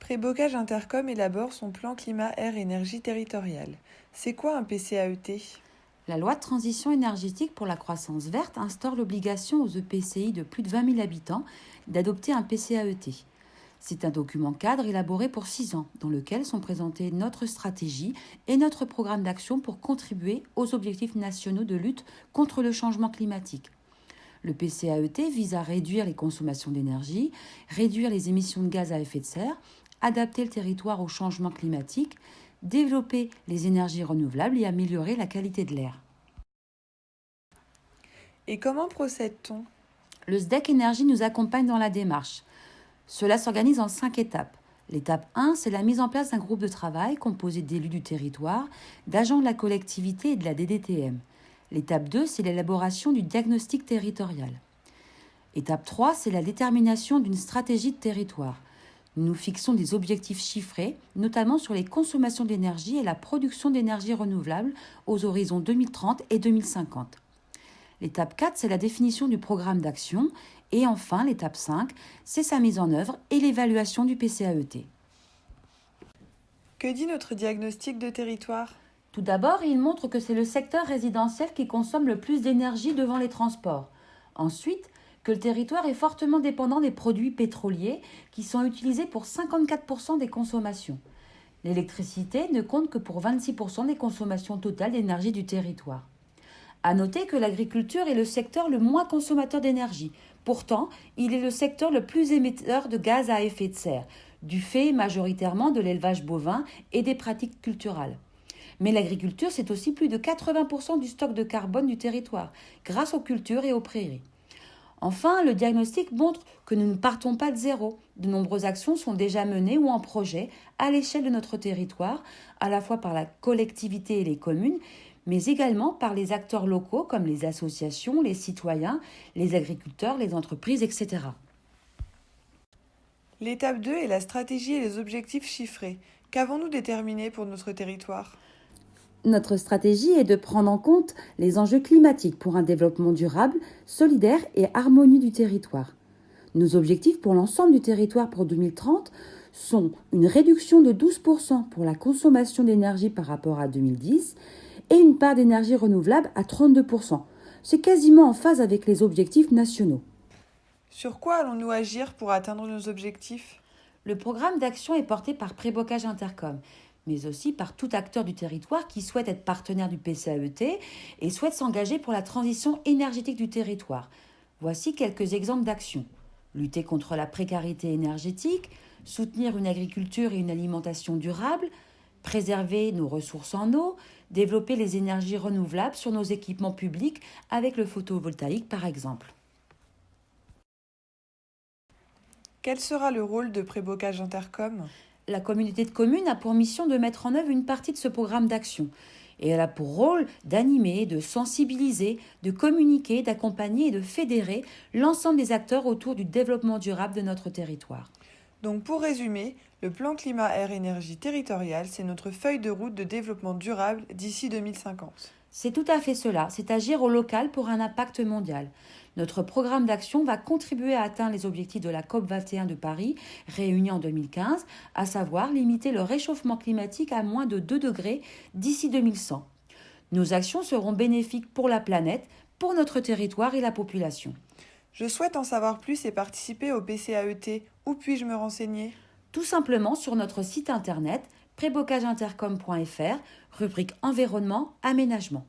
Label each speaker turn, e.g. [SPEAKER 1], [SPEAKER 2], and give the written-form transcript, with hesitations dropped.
[SPEAKER 1] Prébocage Intercom élabore son plan climat-air-énergie territorial. C'est quoi un PCAET?
[SPEAKER 2] La loi de transition énergétique pour la croissance verte instaure l'obligation aux EPCI de plus de 20 000 habitants d'adopter un PCAET. C'est un document cadre élaboré pour 6 ans, dans lequel sont présentés notre stratégie et notre programme d'action pour contribuer aux objectifs nationaux de lutte contre le changement climatique. Le PCAET vise à réduire les consommations d'énergie, réduire les émissions de gaz à effet de serre, adapter le territoire au changement climatique, développer les énergies renouvelables et améliorer la qualité de l'air.
[SPEAKER 1] Et comment procède-t-on?
[SPEAKER 2] Le SDEC Énergie nous accompagne dans la démarche. Cela s'organise en 5 étapes. L'étape 1, c'est la mise en place d'un groupe de travail composé d'élus du territoire, d'agents de la collectivité et de la DDTM. L'étape 2, c'est l'élaboration du diagnostic territorial. Étape 3, c'est la détermination d'une stratégie de territoire. Nous fixons des objectifs chiffrés, notamment sur les consommations d'énergie et la production d'énergie renouvelable aux horizons 2030 et 2050. L'étape 4, c'est la définition du programme d'action. Et enfin, l'étape 5, c'est sa mise en œuvre et l'évaluation du PCAET.
[SPEAKER 1] Que dit notre diagnostic de territoire?
[SPEAKER 2] Tout d'abord, il montre que c'est le secteur résidentiel qui consomme le plus d'énergie devant les transports. Ensuite, que le territoire est fortement dépendant des produits pétroliers qui sont utilisés pour 54% des consommations. L'électricité ne compte que pour 26% des consommations totales d'énergie du territoire. À noter que l'agriculture est le secteur le moins consommateur d'énergie. Pourtant, il est le secteur le plus émetteur de gaz à effet de serre, du fait majoritairement de l'élevage bovin et des pratiques culturales. Mais l'agriculture, c'est aussi plus de 80% du stock de carbone du territoire, grâce aux cultures et aux prairies. Enfin, le diagnostic montre que nous ne partons pas de zéro. De nombreuses actions sont déjà menées ou en projet à l'échelle de notre territoire, à la fois par la collectivité et les communes, mais également par les acteurs locaux comme les associations, les citoyens, les agriculteurs, les entreprises, etc.
[SPEAKER 1] L'étape 2 est la stratégie et les objectifs chiffrés. Qu'avons-nous déterminé pour notre territoire?
[SPEAKER 2] Notre stratégie est de prendre en compte les enjeux climatiques pour un développement durable, solidaire et harmonieux du territoire. Nos objectifs pour l'ensemble du territoire pour 2030 sont une réduction de 12% pour la consommation d'énergie par rapport à 2010 et une part d'énergie renouvelable à 32%. C'est quasiment en phase avec les objectifs nationaux.
[SPEAKER 1] Sur quoi allons-nous agir pour atteindre nos objectifs?
[SPEAKER 2] Le programme d'action est porté par Prébocage Intercom, mais aussi par tout acteur du territoire qui souhaite être partenaire du PCAET et souhaite s'engager pour la transition énergétique du territoire. Voici quelques exemples d'actions. Lutter contre la précarité énergétique, soutenir une agriculture et une alimentation durables, préserver nos ressources en eau, développer les énergies renouvelables sur nos équipements publics avec le photovoltaïque par exemple.
[SPEAKER 1] Quel sera le rôle de Prébocage Intercom?
[SPEAKER 2] La communauté de communes a pour mission de mettre en œuvre une partie de ce programme d'action. Et elle a pour rôle d'animer, de sensibiliser, de communiquer, d'accompagner et de fédérer l'ensemble des acteurs autour du développement durable de notre territoire.
[SPEAKER 1] Donc pour résumer, le plan climat-air-énergie territorial, c'est notre feuille de route de développement durable d'ici 2050.
[SPEAKER 2] C'est tout à fait cela, c'est agir au local pour un impact mondial. Notre programme d'action va contribuer à atteindre les objectifs de la COP21 de Paris, réunie en 2015, à savoir limiter le réchauffement climatique à moins de 2 degrés d'ici 2100. Nos actions seront bénéfiques pour la planète, pour notre territoire et la population.
[SPEAKER 1] Je souhaite en savoir plus et participer au PCAET. Où puis-je me renseigner?
[SPEAKER 2] Tout simplement sur notre site internet prébocageintercom.fr, rubrique environnement, aménagement.